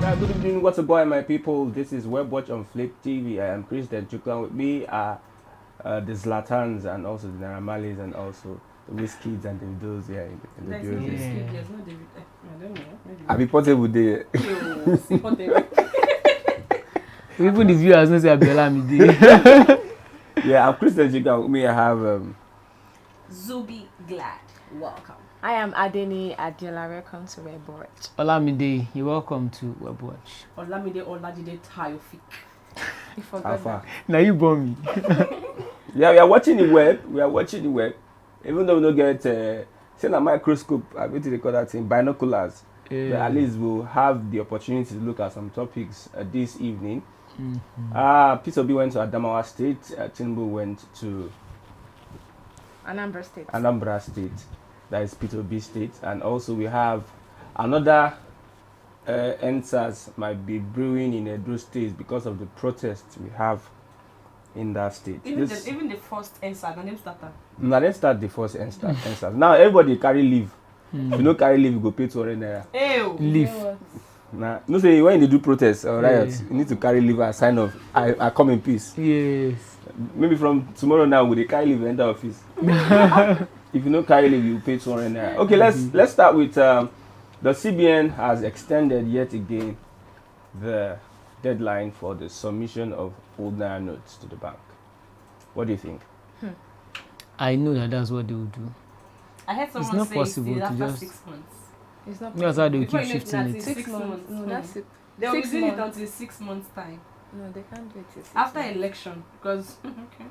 Good evening, what's up, boy, my people? This is Webwatch on Flip TV. I am Christian Chukwan. With me are the Zlatans and also the Naramalis and also the Wizkids and the Vidos here in the building. There's no David. I don't know. Maybe. I'll be portable there. Even the viewers know say Abiola Mide. Yeah, I'm Christian Chukwan. With me, I have Zubi Glad. Welcome. I am Adeni Adela. Welcome to Webwatch. Olamide, you're welcome to Webwatch. Olamide Olajide Taofik. You how forgot far. that. Now you born me. Yeah, we are watching the web. Even though we don't get say a microscope, I'm going to record that in binoculars. But at least we'll have the opportunity to look at some topics this evening. Peter B went to Adamawa State. Tinubu went to Anambra State. That is Peter B State. And also we have another NSAS might be brewing in Edo State because of the protests we have in that state. Even the first answer, the name starter. Now let's start the first NSAS. Now everybody carry leave. If you don't carry leave, you go pay 200 naira. Ew. Leave. Now, no say when you do protests or riots, you need to carry leave as sign of I come in peace. Yes. Maybe from tomorrow now, with the carry leave enter office. If you don't carry leave, you pay 200 naira. Okay, let's start with the CBN has extended yet again the deadline for the submission of old naira notes to the bank. What do you think? I know that's what they will do. I heard someone not say possible it's to after just- 6 months. It's not. That's how they will Before keep you know shifting it, it. that's 6 months. No, that's it. They will be 6 doing it months. until 6 months' time. No, they can't do it. till 6 After months. election. Because, okay.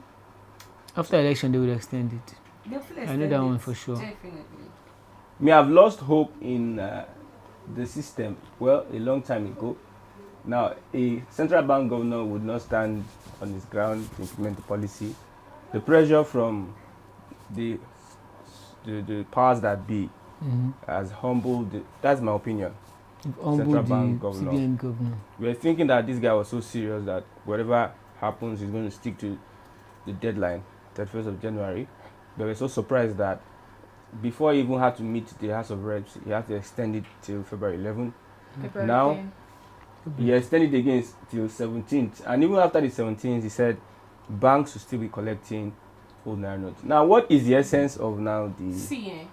After election, they will extend it. They'll still I know extend that one it. for sure. Definitely. Me have lost hope in the system. Well, a long time ago. Now, a central bank governor would not stand on his ground to implement the policy. The pressure from the powers that be has humbled. That's my opinion. On Central board the bank governor. CBN governor. We were thinking that this guy was so serious that whatever happens, he's going to stick to the deadline, 31st of January. But we're so surprised that before he even had to meet the House of Reps, he had to extend it till February 11th. February Now, 10. He extended it again till 17th. And even after the 17th, he said banks will still be collecting old naira notes. Now, what is the essence of now the... See,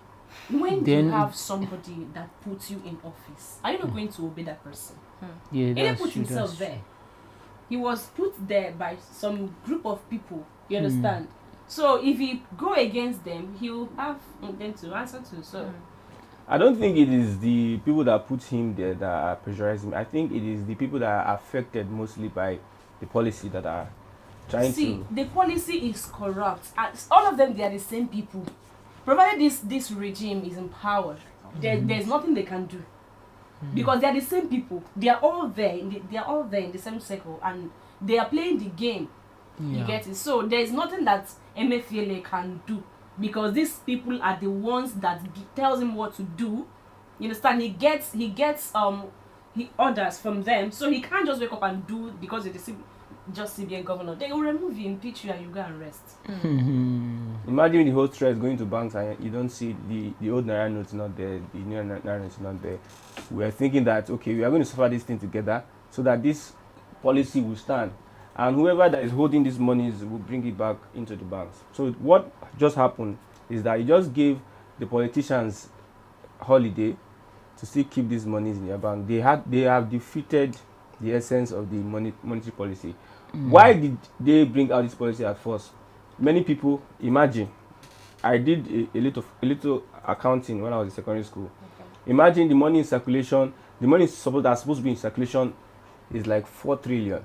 when Then- you have somebody that puts you in office, are you not going to obey that person? Yeah, He didn't that's put true. himself That's there. He was put there by some group of people. You understand? So if he go against them, he will have them to answer to. So I don't think it is the people that put him there that are pressurizing him. I think it is the people that are affected mostly by the policy that are trying see, to... the policy is corrupt. And all of them, they are the same people. Provided this regime is in power, there's nothing they can do. Because they are the same people. They are all there. They are all there in the same circle, and they are playing the game. You Yeah. get it? So there is nothing that MFLA can do, because these people are the ones that tells him what to do. You understand? He gets orders from them, so he can't just wake up and do because it's just CBN governor. They will remove you, impeach you, and you go and rest. Imagine the whole stress going to banks and you don't see the old naira notes not there, the new naira notes not there. We are thinking that, okay, we are going to suffer this thing together so that this policy will stand. And whoever that is holding these monies will bring it back into the banks. So what just happened is that he just gave the politicians holiday to still keep these monies in their bank. They have defeated the essence of the monetary policy. Why did they bring out this policy at first? Many people imagine. I did a little accounting when I was in secondary school. Okay. Imagine the money in circulation. The money that's supposed to be in circulation is like 4 trillion.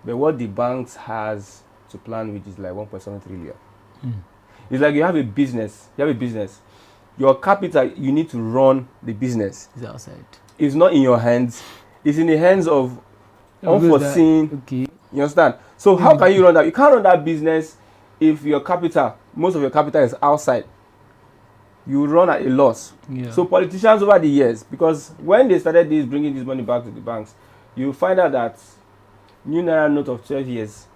But what the banks has to plan with is like 1.7 trillion. It's like you have a business. Your capital, you need to run the business. It's outside. It's not in your hands. It's in the hands of unforeseen. Okay. You understand? So how can you run that? You can't run that business if your capital, most of your capital is outside. You run at a loss. Yeah. So politicians over the years, because when they started bringing this money back to the banks, you find out that new naira note of 12 years,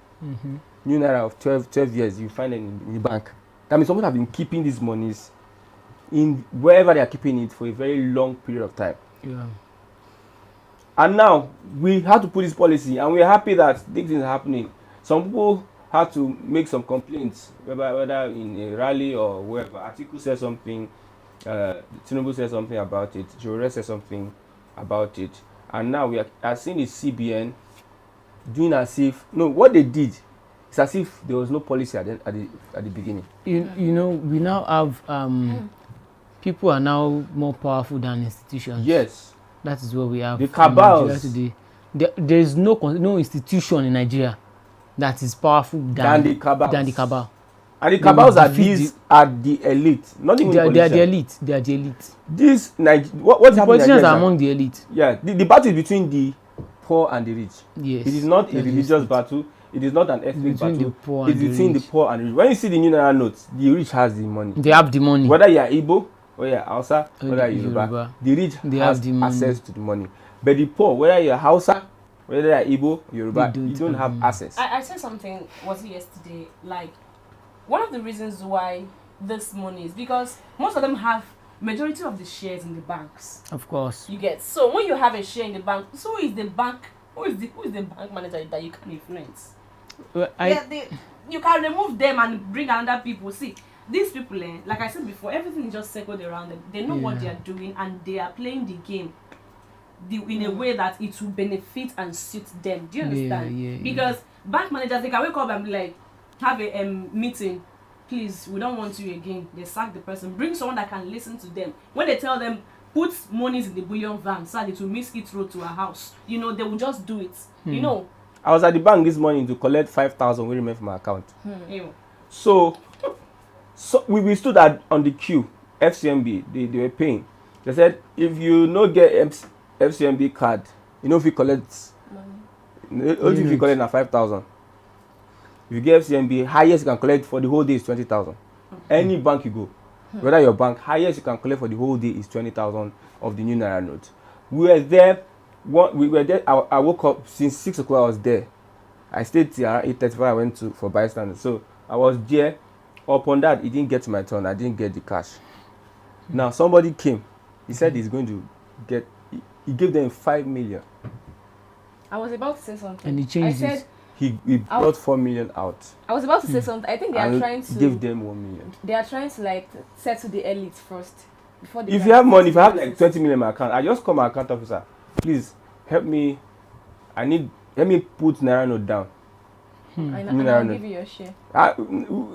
new naira of 12 years, you find it in the bank. That means someone have been keeping these monies in wherever they are keeping it for a very long period of time. Yeah. And now we had to put this policy, and we're happy that things are happening. Some people had to make some complaints, whether in a rally or wherever. Atiku said something, Tinubu said something about it, Jore said something about it, and now we are seeing the CBN doing as if what they did is as if there was no policy at the beginning. You know, we now have people are now more powerful than institutions. Yes, that is what we have. The cabals in Nigeria today. There is no institution in Nigeria that is powerful than the cabal. And the cabals are the elite, not even they are the elite. They are the elite. This what politicians are among the elite. Yeah, the battle is between the poor and the rich. Yes. It is not a religious battle. It is not an ethnic battle. It's between the poor and the rich. When you see the new naira notes, the rich has the money. They have the money. Whether you are Igbo or you are Hausa, whether you are Yoruba, the rich has access to the money. But the poor, whether you are Hausa, whether you are Igbo, Yoruba, you don't have access. I said something, was it yesterday? Like, one of the reasons why this money is because most of them have majority of the shares in the banks. Of course. You get. So when you have a share in the bank, so who is the bank manager that you can influence? Well, you can remove them and bring another people. See, these people, like I said before, everything is just circled around them. They know what they are doing, and they are playing the game in a way that it will benefit and suit them. Do you understand? Because bank managers, they can wake up and be like, have a meeting, please, we don't want you again. They sack the person, bring someone that can listen to them. When they tell them, put monies in the bullion van so that it will miss its road to a house, they will just do it. I was at the bank this morning to collect 5,000 we remain from my account. So we stood on the queue. FCMB, they were paying. They said, if you no get FCMB card, if you collect money, only if you collect na 5,000. If you get FCMB, highest you can collect for the whole day is 20,000. Any bank you go, whether your bank, highest you can collect for the whole day is 20,000 of the new naira note. We were there. I woke up since 6 o'clock. I was there. I stayed till 8:35. I went for bystanders. So I was there. Upon that, it didn't get to my turn. I didn't get the cash. Now somebody came. He said he's going to get. He gave them 5 million. I was about to say something. And he changed it. He brought 4 million out. I was about to say something. I think they are trying to give them 1 million. They are trying to settle the elite first before. If you have money, if I have 20 million in my account, I just call my account officer. Please help me. Help me put naira note down. And I'll give you your share.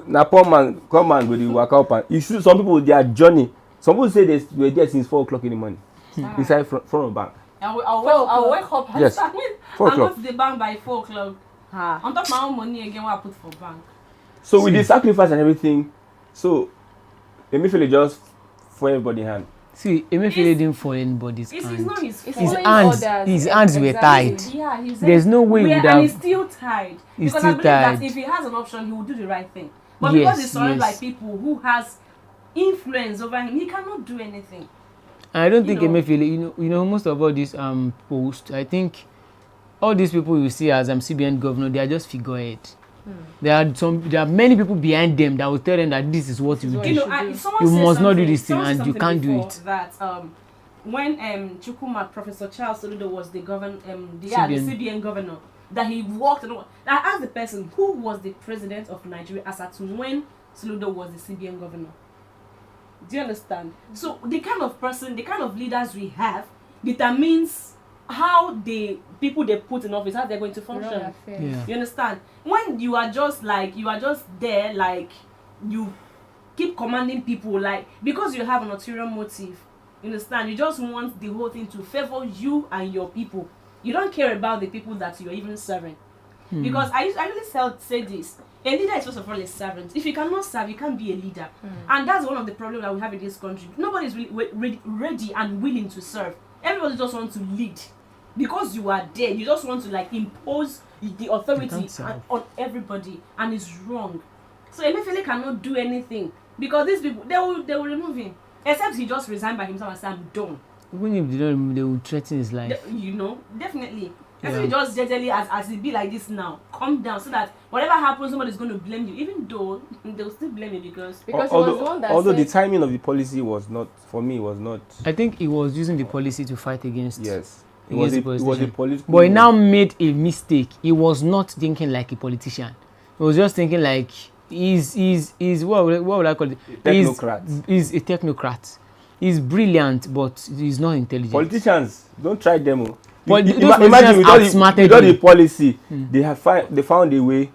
Na poor man come and go to work up and you see some people their journey. Some people say they were there since 4 o'clock in the morning inside front of the bank. I'll wake up and yes. start with. 4 o'clock. I'll go to the bank by 4 o'clock. On top of my own money again, what I put for bank. So with the sacrifice and everything, so Emefiele just for everybody's hand. See, Emefiele didn't fall anybody's hand. It's not his fault. His hands were tied. Yeah, there's no way he would have. And he's still tied. Because I believe that if he has an option, he will do the right thing. But because he's surrounded by people who has influence over him, he cannot do anything. I don't think Emefiele, most of all these posts, I think all these people you see as CBN governor, they are just figurehead. There are many people behind them that will tell them that this is what you do. You must not do this thing, and you can't do it. That when Professor Charles Soludo was the CBN governor, that he walked and I asked the person who was the president of Nigeria as at when Soludo was the CBN governor. Do you understand? So the kind of person, the kind of leaders we have determines how the people they put in office, how they're going to function. You understand? When you are just there, you keep commanding people, because you have an ulterior motive. You understand? You just want the whole thing to favor you and your people. You don't care about the people that you're even serving. Because I really say this. A leader is first of all a servant. If you cannot serve, you can't be a leader. And that's one of the problems that we have in this country. Nobody is really ready and willing to serve. Everybody just wants to lead. Because you are there, you just want to impose the authority on everybody, and it's wrong. So Emefiele cannot do anything because these people they will remove him, except he just resign by himself and say I'm done. Even if they don't remove, they will threaten his life. Definitely. If you just gently as it be like this now, calm down so that whatever happens, somebody's going to blame you, even though they'll still blame you because although the timing of the policy was not, for me, was not. I think he was using the policy to fight against. Yes. against the It was a politician. political. But he now made a mistake. He was not thinking like a politician. He was just thinking like he's what would I call it? Technocrat. He's a technocrat. He's brilliant, but he's not intelligent. Politicians, don't try them. But Imagine outsmarted without the him. policy, they found a way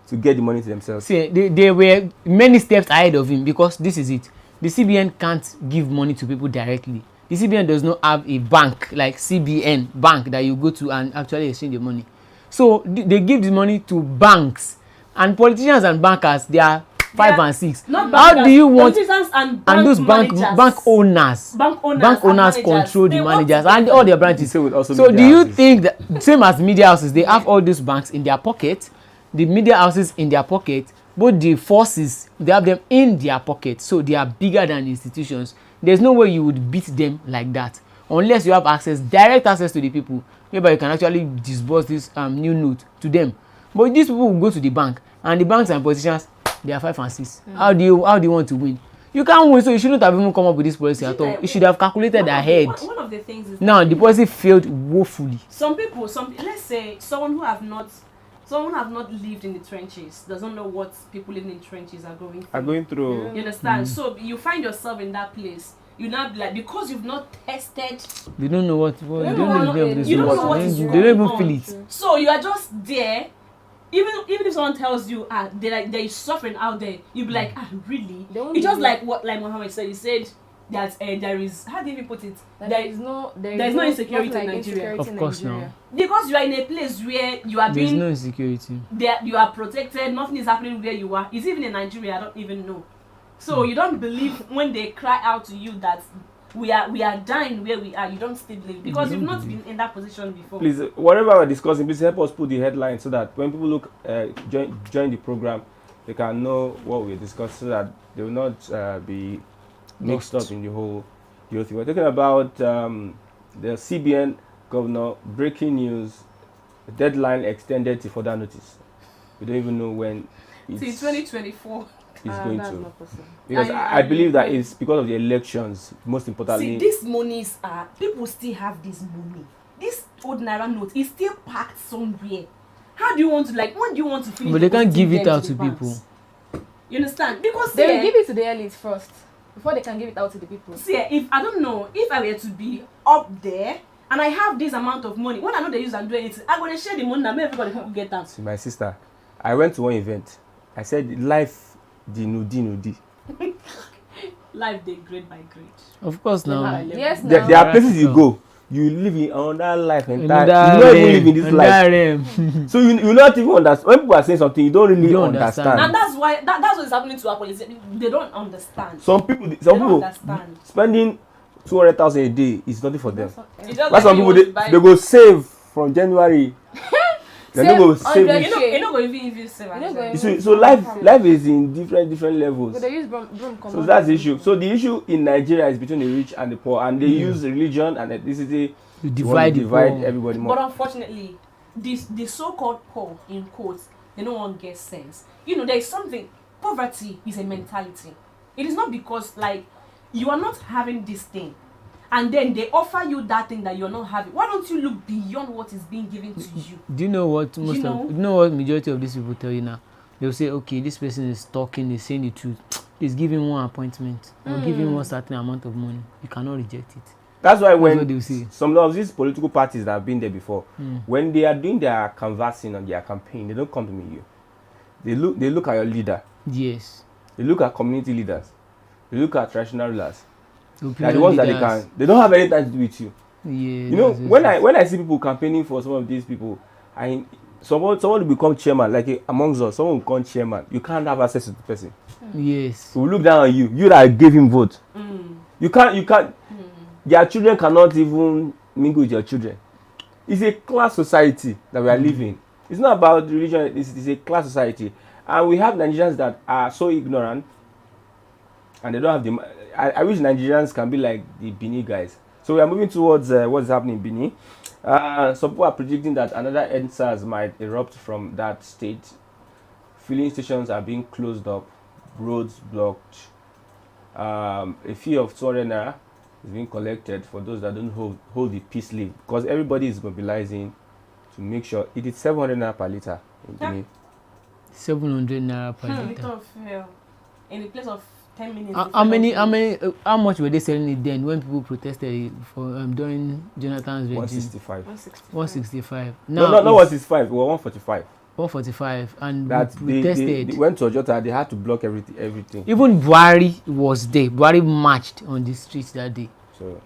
to get the money to themselves. See, they were many steps ahead of him because this is it. The CBN can't give money to people directly. The CBN does not have a bank like CBN bank that you go to and actually exchange the money. So they give the money to banks, and politicians and bankers, they are 5 and 6. Not How bankers, do you want politicians and those bank owners and control the they want managers to- and all their branches? Same with also So media do you houses. think that same as media houses, they have all these banks in their pocket, the media houses in their pocket, both the forces, they have them in their pocket, so they are bigger than institutions. There's no way you would beat them like that unless you have direct access to the people, whereby you can actually disburse this new note to them. But these people will go to the bank, and the banks and politicians, they are 5 and 6. How do you want to win? You can't win, so you shouldn't have even come up with this policy at all. You should have calculated ahead. One of the things is Now the policy failed woefully. some people, let's say someone who have not lived in the trenches doesn't know what people living in trenches are going through. You understand? So you find yourself in that place. You now be like, because you've not tested. They don't know what You don't know what is they going don't even on. feel it. So you are just there. Even if someone tells you there is suffering out there, you be like, really? It's just like what Mohammed said. He said that there is, how do you even put it? There is no insecurity in Nigeria. Of course now. Because you are in a place where you are There's being no insecurity. you are protected, nothing is happening where you are. It's even in Nigeria, I don't even know. So you don't believe when they cry out to you that we are dying where we are, you don't still believe because you've not been in that position before. Please, whatever we're discussing, please help us put the headline so that when people look join the program, they can know what we're discussing so that they will not be mixed up in the whole thing. We're talking about the CBN governor, breaking news, deadline extended to further notice. We don't even know when Till 2024. it's going That's to. not possible. Because I believe that it's because of the elections, most importantly. See, these monies are, people still have this money. This old naira note is still packed somewhere. How do you want to, when do you want to finish? But they can't give it out to the banks? people. You understand? Because They will give it to the elites first before they can give it out to the people. see, if I don't know, if I were to be up there and I have this amount of money, when I know they use and do anything, I'm gonna share the money and make everybody people get out. See, my sister, I went to one event. I said, life, the nudi. Life they grade by grade. Of course now. Yes, now. There are places you go, you live in another life entirely. You Another don't even live in this life. realm. So you not even understand. When people are saying something, you don't really You don't understand. understand. And that's why that's what is happening to our politicians. They don't understand. Some people understand. spending 200,000 a day is nothing for them. It's just Why some you people want to buy- they go save from January. They don't go save. 100. you know go even save. You know go actually. even- So life is in different levels. But they use broom So that's the issue. So the issue in Nigeria is between the rich and the poor, and they use religion and ethnicity You to want to divide poor. everybody more. But unfortunately, the so-called poor in quotes, they don't want to get sense. You know, there is something. Poverty is a mentality. It is not because you are not having this thing, and then they offer you that thing that you're not having. Why don't you look beyond what is being given to you? Do you know what majority of these people tell you now? They'll say, okay, this person is talking, is saying the truth. Please give him one appointment or give him one certain amount of money. You cannot reject it. That's why That's what when they'll say. some of these political parties that have been there before, when they are doing their canvassing on their campaign, they don't come to meet you. They look at your leader. Yes. They look at community leaders. They look at traditional rulers. They are the Opinion ones that leaders. they don't have anything to do with you. Yeah. You know, when I see people campaigning for some of these people, someone will become chairman, amongst us, someone will become chairman. You can't have access to the person. Yes. So we look down on you that gave him vote. You can't. Their children cannot even mingle with your children. It's a class society that we are living. It's not about religion. It's a class society, and we have Nigerians that are so ignorant, and they don't have the. I wish Nigerians can be like the Benin guys. So we are moving towards what is happening in Benin. Some people are predicting that another EndSARS might erupt from that state. Filling stations are being closed up, roads blocked. A fee of 200 naira is being collected for those that don't hold the peace lead, because everybody is mobilizing to make sure it is 700 naira per liter in Guinea. 700 naira per Liter liter. of fuel in the place of 10 minutes. How much were they selling it then when people protested for during Jonathan's regime? 165. 165. No, Now not 165. We were 145. 145, and That we protested. they went to Ojota. They had to block everything. Even Buhari was there. Buhari marched on the streets that day. So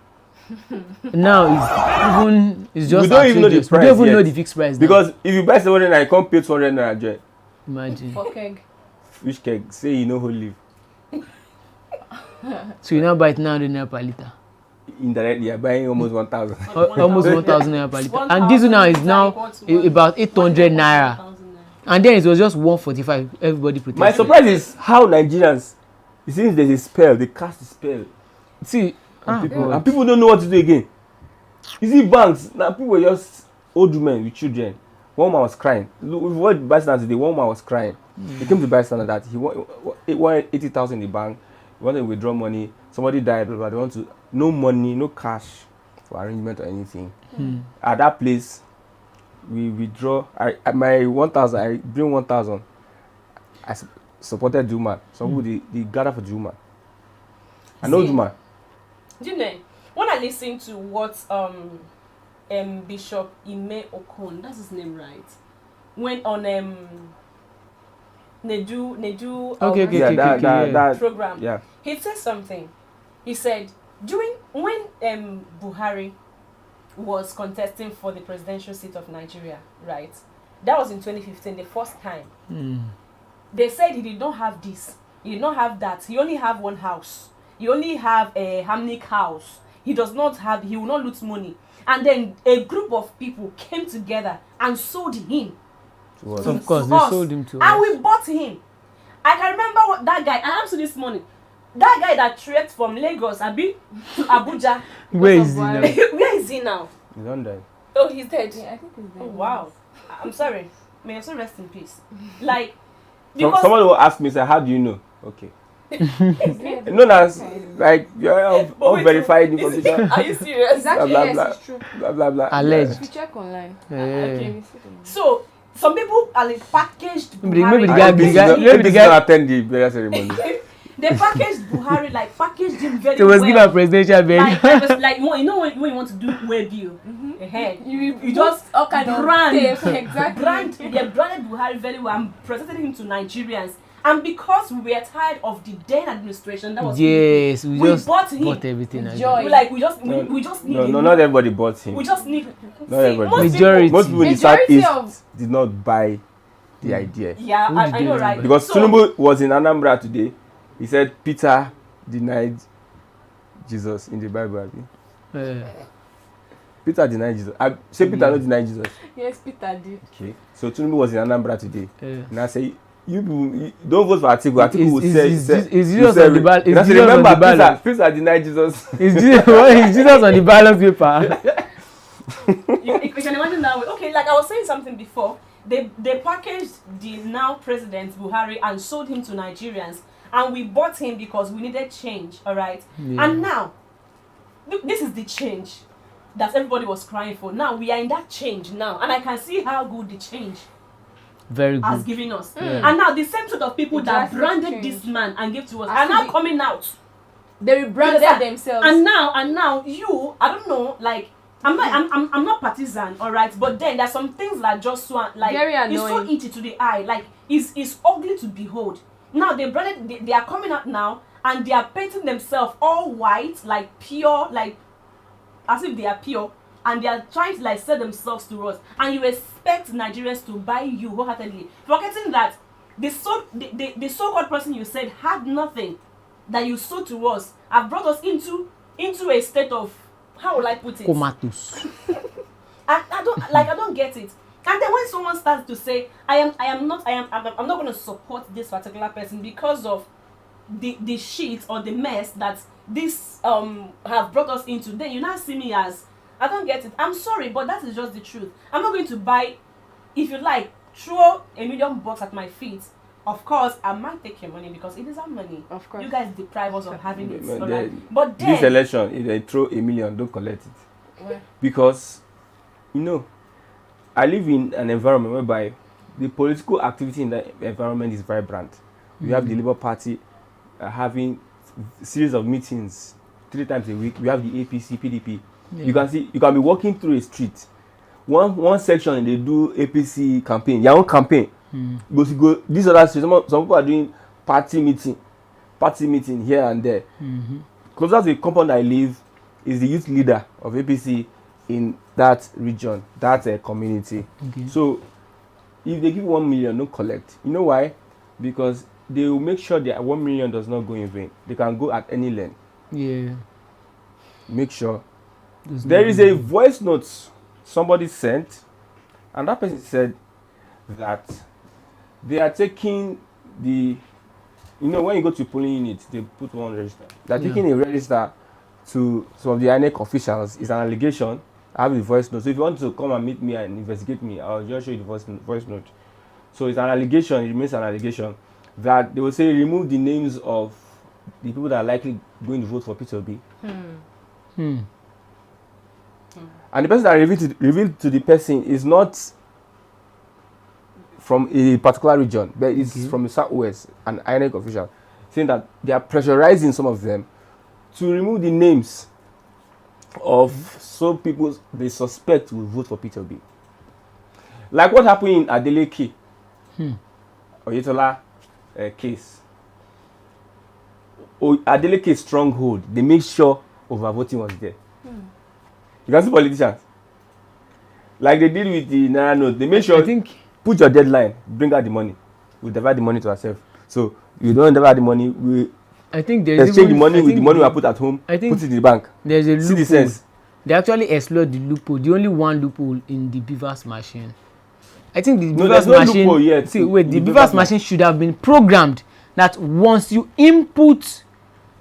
Now it's just we don't even know the outrageous. price We don't even yet. know the fixed price now. Because if you buy 700 naira, you can't pay 200 naira. Joy. Imagine. For keg. Which keg? Say you know who live. So you now buy it 900 naira per liter. Indirectly, you're buying almost 1,000. Almost 1,000 naira per liter. And this now is now about 800 naira. And then it was just 145. Everybody protested. My surprise is how Nigerians, it seems there's a spell. They cast a spell. See, And people don't know what to do again. You see banks, now people were just old women with children. One man was crying. Look, with what bystanders today, one man was crying. He came to bystander that he wanted 80,000 in the bank. He wanted to withdraw money. Somebody died, but they want to, no money, no cash for arrangement or anything. At that place, we withdraw. My 1,000, I bring 1,000. I supported Juma. Some people they gather for Juma. I know Juma. Do you know, when I listen to what Bishop Ime Okon, that's his name, right? When on Nedu Okay. program, Yeah. he said something. He said when Buhari was contesting for the presidential seat of Nigeria, right? That was in 2015, the first time. They said he did not have this, he did not have that. He only have one house. He only have a Hamnik house. He will not lose money. And then a group of people came together and sold him. Of course, they sold him to us. And we bought him. I can remember what that guy, I asked you this morning, that guy that trekked from Lagos, Abi, to Abuja. Where is he now? Where is he now? He's on there. Oh, he's dead. Yeah, I think it's Oh, there. wow. I'm sorry. May your soul rest in peace. Like, Someone will ask me, say, how do you know? Okay. It's there. No, as like you're unverified information. Are you serious? It's actually, Blah, yes, blah, it's true. Blah blah blah. Alleged. If you check online. Yeah. So, some people are like packaged Maybe Buhari. the Yeah. guy- maybe the guy- attend the burial ceremony. They packaged Buhari, like packaged him very They was well. given a presidential burial. Like you know when you want to do web view, ahead. You just all kind of brand, tape, exactly. They branded Buhari very well and presented him to Nigerians. And because we were tired of the then administration, that was Yes, we just bought him. bought everything. Joy. We just need No, not everybody bought him. we just need Not everybody. most Majority. Most people in the Majority southeast did not buy the idea. Yeah, Who I did know, they right? buy? Because So- Tinubu was in Anambra today. He said Peter denied Jesus in the Bible. Abi. Peter denied Jesus. I say Peter not denied Jesus. Yes, Peter did. Okay. So Tinubu was in Anambra today. Yeah. And I say you people you don't vote for Atiku. Atiku will Is say Jesus on the ballot? Is And I say, Jesus on remember the ballot? Peter denied Jesus. Is Jesus on the ballot paper? you can imagine that way. Okay, like I was saying something before, they packaged the now president Buhari and sold him to Nigerians, and we bought him because we needed change. All right, Yeah. and now this is the change that everybody was crying for. Now we are in that change now, and I can see how good the change Very has good. given us. Yeah. And now the same sort of people The that drastic branded change. this man and gave to us are Actually- now coming out. They rebranded Yes, themselves. And now you, I don't know, like I'm not partisan, all right, but then there's some things that just so like Very it's so annoying. itchy to the eye, like it's ugly to behold. Now they branded, they are coming out now and they are painting themselves all white, like pure, like as if they are pure, and they are trying to like sell themselves to us, and you expect Nigerians to buy you wholeheartedly, forgetting that the so-called person you said had nothing that you sold to us have brought us into a state of, how will I put it? Comatose. I don't get it. And then when someone starts to say, I'm not going to support this particular person because of the shit or the mess that this have brought us into, then you now see me as, I don't get it. I'm sorry, but that is just the truth. I'm not going to buy, if you like, throw $1 million at my feet Of course, I might take your money because it is our money. Of course. You guys deprive us of having it. But Alright? But then, this election, if they throw $1 million, don't collect it. Well, Because, I live in an environment whereby the political activity in the environment is vibrant. We have the Labour Party having series of meetings 3 times a week. We have the APC, PDP. Yeah. You can be walking through a street. One section they do APC campaign, your own campaign. Because you go this other street, some people are doing party meeting here and there. Closer to the compound I live is the youth leader of APC in that region, that community. Okay. So if they give 1 million, don't collect. You know why? Because they will make sure that 1 million does not go in vain. They can go at any length. Yeah. Make sure. There There is a voice note somebody sent, and that person said that they are taking when you go to polling unit, they put one register. They're taking a register to some of the INEC officials. It's an allegation. I have the voice note. So if you want to come and meet me and investigate me, I'll just show you the voice note. So it's an allegation. It remains an allegation that they will say remove the names of the people that are likely going to vote for P2B. And the person that revealed to the person is not from a particular region, but it's from the southwest, an INEC official, saying that they are pressurizing some of them to remove the names of some people they suspect will vote for P2B. Like what happened in Adeleke, Oyetola case. Adeleke stronghold, they make sure overvoting was there. You can see politicians. Like they did with the naira note, they make sure put your deadline, bring out the money. We'll divide the money to ourselves. So you don't divide the money, we exchange the money with the money we put at home, put it in the bank. There's a loophole. See the sense? They actually explored the loophole, the only one loophole in the Beavers machine. I think the Beavers machine. Yet. See, wait, the Beavers machine should have been programmed that once you input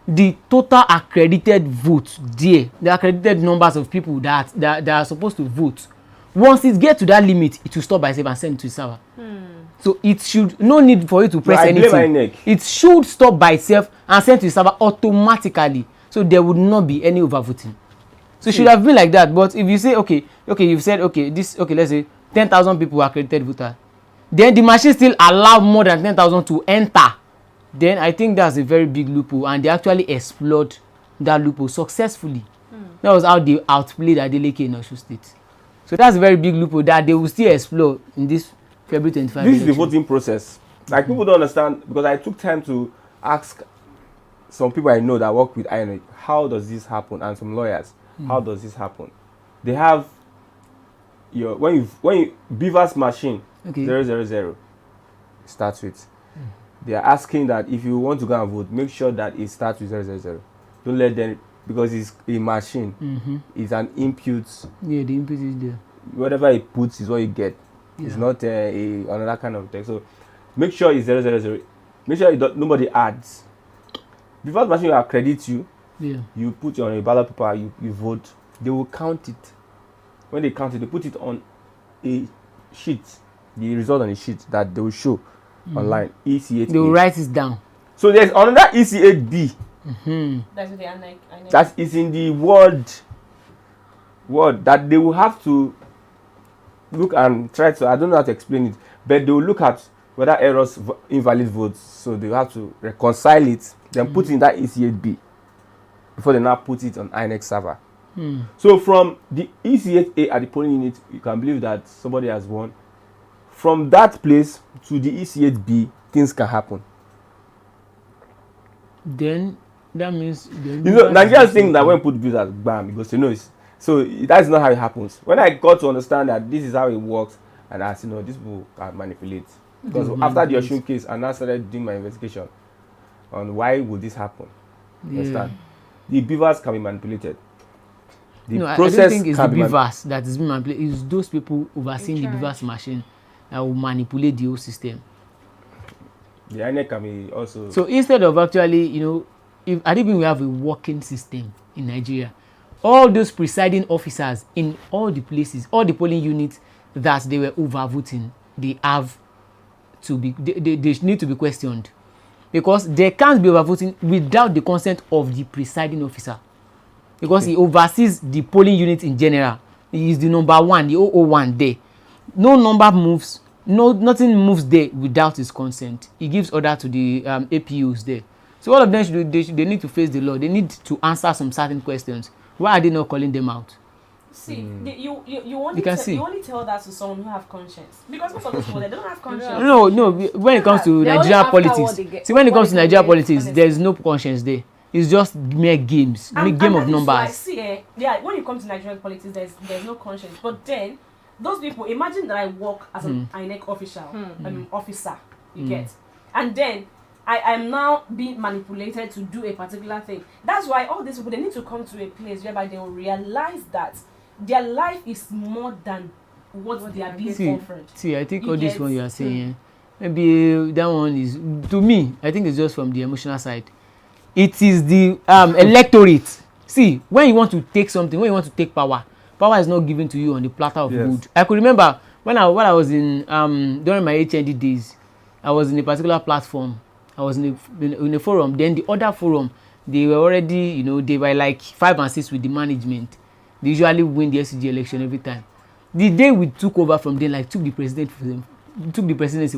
the total accredited votes there, the accredited numbers of people that are supposed to vote, once it gets to that limit, it will stop by itself and send it to the server. So it should no need for you to press anything. It should stop by itself and send to the server automatically. So there would not be any overvoting. So it should have been like that. But if you say okay, you've said let's say 10,000 people are accredited voters, then the machine still allow more than 10,000 to enter. Then I think that's a very big loophole, and they actually explored that loophole successfully. That was how they outplayed Adeleke in Osun State. So that's a very big loophole that they will still explore in this February 25. This is the voting process. Like people don't understand, because I took time to ask some people I know that work with INEC, how does this happen, and some lawyers, how does this happen? They have when you Beavers machine 000 starts with. They are asking that if you want to go and vote, make sure that it starts with 000. Don't let them, because it's a machine. It's an input. Yeah, the input is there. Whatever it puts is what you get. It's not another kind of text. So make sure it's 000. Make sure nobody adds. Before the machine will accredit you, you put on a ballot paper, you vote. They will count it. When they count it, they put it on a sheet. The result on a sheet that they will show online. EC8. They will write it down. So there's another EC8B. That's what I know. That is in the word that they will have to look and try to, I don't know how to explain it, but they will look at whether errors, invalid votes. So they will have to reconcile it, then put it in that EC8B before they now put it on INEC server. So from the EC8A at the polling unit, you can believe that somebody has won. From that place to the EC8B, things can happen. Then that means Nigerians think that when put views as bam, because so that's not how it happens. When I got to understand that this is how it works, and I said, these people can manipulate. Because after the Osun case, I now started doing my investigation on why would this happen. Understand? The beavers can be manipulated. The process I don't think it's the beavers that is being manipulated. It's those people overseeing the beavers machine that will manipulate the whole system. The INEC can be also. So instead of actually, if I think we have a working system in Nigeria, all those presiding officers in all the places, all the polling units that they were overvoting, they have to be they need to be questioned, because there can't be overvoting without the consent of the presiding officer, because he oversees the polling unit in general. He is the number one, the 001 there. No number moves, nothing moves there without his consent. He gives order to the APUs there. So all of them they need to face the law. They need to answer some certain questions. Why are they not calling them out? See, you only tell that to someone who have conscience, because most of those people they don't have conscience. No. When it comes to Nigerian politics, when it comes to Nigerian politics, there is no conscience there. It's just mere games, game of numbers. I see, when you come to Nigerian politics, there's no conscience. But then, those people, imagine that I work as an INEC officer, you get, and then I am now being manipulated to do a particular thing. That's why all these people, they need to come to a place whereby they will realize that their life is more than what they are being offered. See, I think all this one you are saying, maybe that one is, to me, I think it's just from the emotional side. It is the electorate. See, when you want to take something, when you want to take power is not given to you on the platter of gold. I could remember when I was in during my HND days, I was in a particular platform. I was in a forum. Then the other forum, they were already, they were like 5 and 6 with the management. They usually win the SCG election every time. The day we took over from them, took the presidency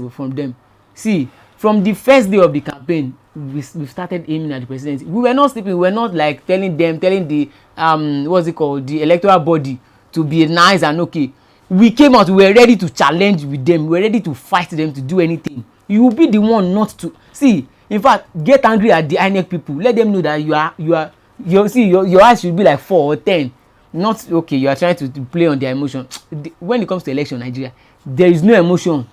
from them. See, from the first day of the campaign, we started aiming at the presidency. We were not sleeping. We were not telling the the electoral body to be nice and okay. We came out. We were ready to challenge with them. We were ready to fight them to do anything. You will be the one not to see. In fact, get angry at the INEC people. Let them know that your eyes should be like 4 or 10. Not okay. You are trying to play on their emotion. When it comes to election, Nigeria, there is no emotion.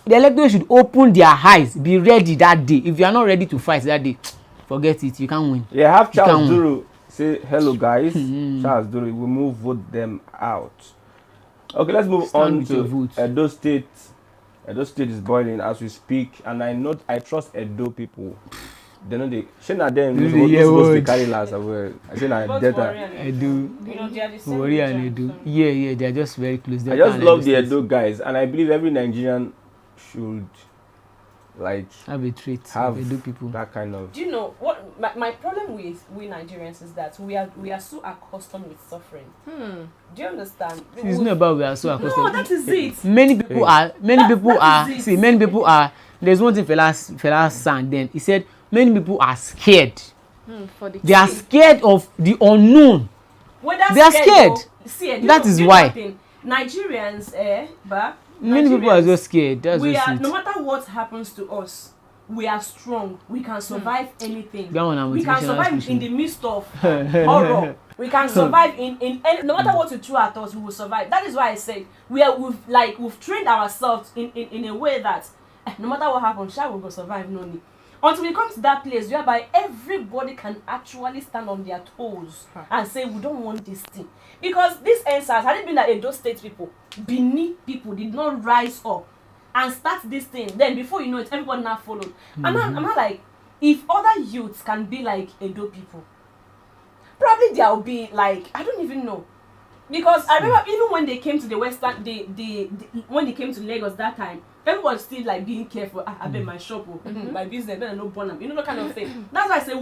The electorate should open their eyes, be ready that day. If you are not ready to fight that day, forget it. You can't win. Yeah, have Charles Duru say hello, guys. Charles Duru, we move vote them out. Okay, let's move on to Edo State. Edo State is boiling as we speak, and I trust Edo people. They know they. Shana them supposed to carry last as well. I say na data. Edo. They are the same Warri and Edo. Yeah, they are just very close. I just love the Edo guys, and I believe every Nigerian should have a trait have Edo people. That kind of. Do you know what my problem with we Nigerians is that we are so accustomed with suffering. Do you understand? It's not about we are so accustomed. No, that is it. Many people are. There's one thing Fela sang then. He said many people are scared. They are scared of the unknown. They are scared. That is why Nigerians, many people are just scared. That's we just are, it. no matter what happens to us, we are strong. We can survive anything. We can survive in the midst of horror. We can survive in any, no matter what you throw at us, we will survive. That is why I said we've trained ourselves in a way that no matter what happens, we will survive. No need. Until we come to that place whereby everybody can actually stand on their toes and say we don't want this thing. Because this answers, had it been that Edo State people, Benin people did not rise up and start this thing, then before you know it, everybody now followed. I'm not like, if other youths can be like Edo people, probably there will be I don't even know. Because I remember even when they came to the Western, when they came to Lagos that time, everyone was still being careful. I bet my shop, my business, better no burn them. You know that kind of thing. That's why I say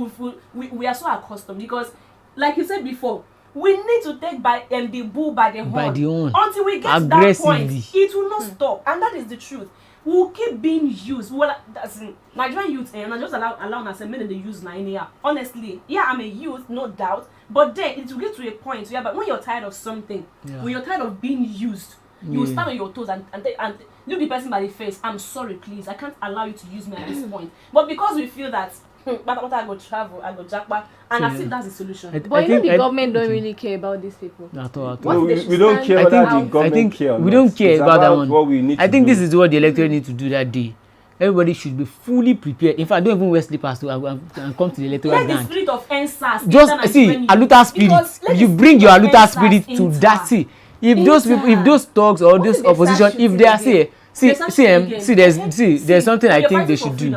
we are so accustomed, because, like you said before, we need to take the bull by the horn until we get to that point. It will not stop, and that is the truth. We will keep being used. Nigerian youth, and I just allow myself many they use Nigeria. Honestly, I'm a youth, no doubt. But then it will get to a point where, when you're tired of something, when you're tired of being used, you will stand on your toes and look the person by the face. I'm sorry, please. I can't allow you to use me at this point. But because we feel that, I go travel, I go jackpot, and I think that's the solution. But the government don't really care about these people. At all. We don't care about the government care. We don't care about that one. What we need I think this is what the electorate need to do that day. Everybody should be fully prepared. In fact, don't even wear slippers to and come to the electoral ground. Let the spirit of answers. Just see, Aluta spirit. You bring your Aluta spirit to that. See, if those thugs or those opposition, if they are there's something I think they should do.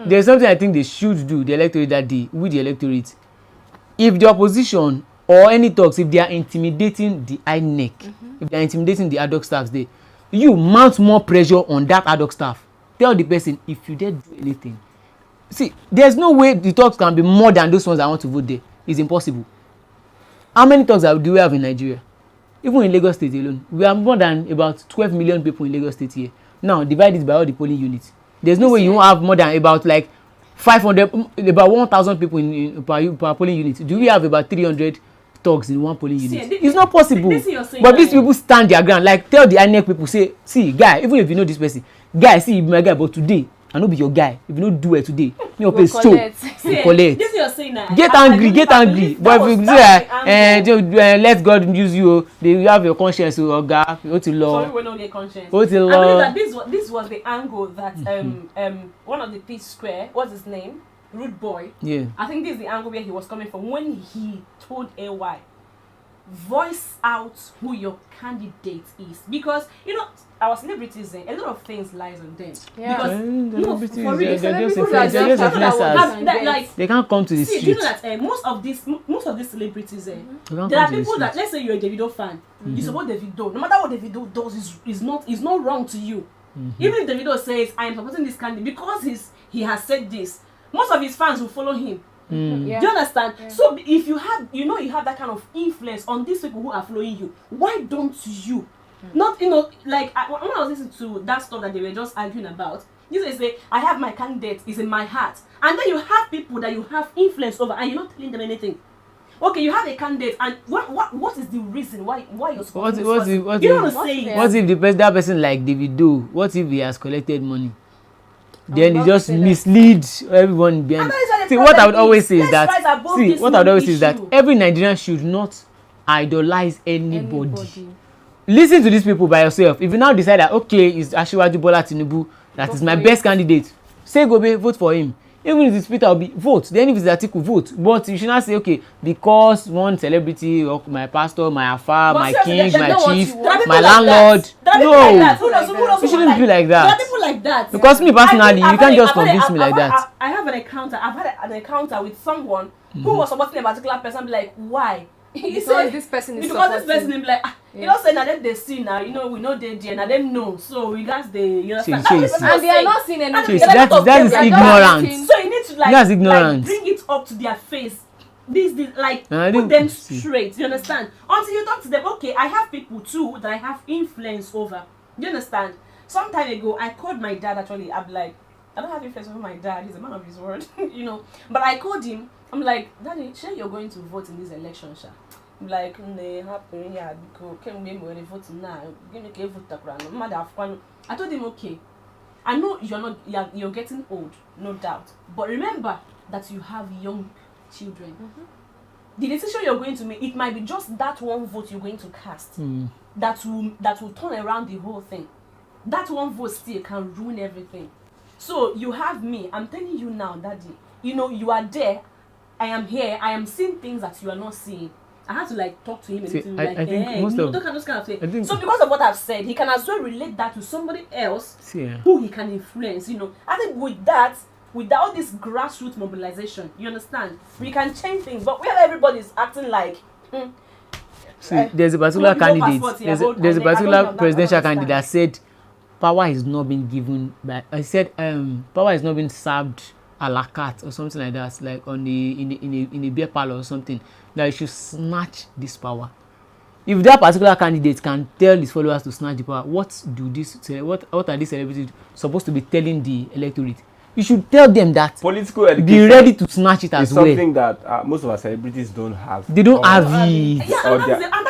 There's something I think they should do, the electorate that day, with the electorate. If the opposition or any thugs, if they are intimidating the INEC, if they are intimidating the ad hoc staffs there, you mount more pressure on that ad hoc staff. Tell the person, if you dare do anything, see, there's no way the talks can be more than those ones that want to vote there. It's impossible. How many talks do we have in Nigeria? Even in Lagos State alone, we have more than about 12 million people in Lagos State here. Now divide it by all the polling units. There's no way you won't have more than about like 500, about 1,000 people per polling unit. Do we have about 300 talks in one polling unit? It's not possible. But these people stand their ground. Like, tell the INEC people, say, see, guy, even if you know this person, guy, see, you be my guy, but today I no be your guy. If you don't do it today, your pay so collect. This you're saying now. Get angry. But if you say, let God use you, they have your conscience, oh God, go to law. Sorry, we don't get conscience. Go to I law. believe that this was the angle that one of the Peace Square, what's his name, Rude Boy. Yeah. I think this is the angle where he was coming from when he told AY, voice out who your candidate is, because you know our celebrities, a lot of things lies on them. Yeah. Because for real, They can't come to the see, street. do you know that most of these celebrities, there are people that, let's say you're a Davido fan, you support Davido. No matter what Davido does, is not wrong to you. Even if Davido says, I am supporting this candidate because he has said this, most of his fans will follow him. Yeah. Do you understand? Yeah. So if you have, you have that kind of influence on these people who are following you, why don't you? Not, like when I was listening to that stuff that they were just arguing about, you say, I have my candidate, is in my heart. And then you have people that you have influence over and you're not telling them anything. Okay, you have a candidate, and what is the reason why you're supporting this person? You know what I'm saying? What if that person like Davido, what if he has collected money? Then he just misleads everyone behind. See, what I would always say is that every Nigerian should not idolize anybody. Listen to these people by yourself. If you now decide that, okay, it's Asiwaju Bola Tinubu that is my best candidate, say Gobe, vote for him. Even if it's Peter Obi, vote. Then if it's Atiku, vote. But you should not say, okay, because one celebrity, or my pastor, my alpha, my king, my chief, my landlord. No, you shouldn't be like that. There are people like that. Because me personally, you can't just convince me like that. I have an encounter. I've had an encounter with someone who was supporting a particular person. Be like, why? He said this person is because this person be like, you know, say now them they see now, we know they there, now them know. So we got the, you understand? And they are not seeing anything. That is ignorance. So you need to that's ignorance. bring it up to their face. This put them straight. You understand? Until you talk to them, okay, I have people too that I have influence over. You understand? Some time ago, I called my dad. Actually, I'm like, I don't have influence over my dad. He's a man of his word, But I called him. I'm like, Daddy, sure you're going to vote in this election, sha? I'm like, they happen here because can we vote now? Give me a vote. I told him, okay, I know you're getting old, no doubt. But remember that you have young children. The decision you're going to make, it might be just that one vote you're going to cast that will turn around the whole thing. That one vote still can ruin everything. So you have me. I'm telling you now, Daddy. You are there. I am here. I am seeing things that you are not seeing. I have to talk to him a little bit. I think most of those kind of things. So because of what I've said, he can as well relate that to somebody else who he can influence. I think with all this grassroots mobilization, you understand, we can change things. But where everybody is acting like. See, there's a particular candidate. There's a particular presidential candidate that said, power is not being given. I said, power is not being served a la carte or something like that, like in a beer parlor or something, that you should snatch this power. If that particular candidate can tell his followers to snatch the power, what are these celebrities supposed to be telling the electorate? You should tell them that political education, be ready to snatch it as well. Something that most of our celebrities don't have. They don't have it.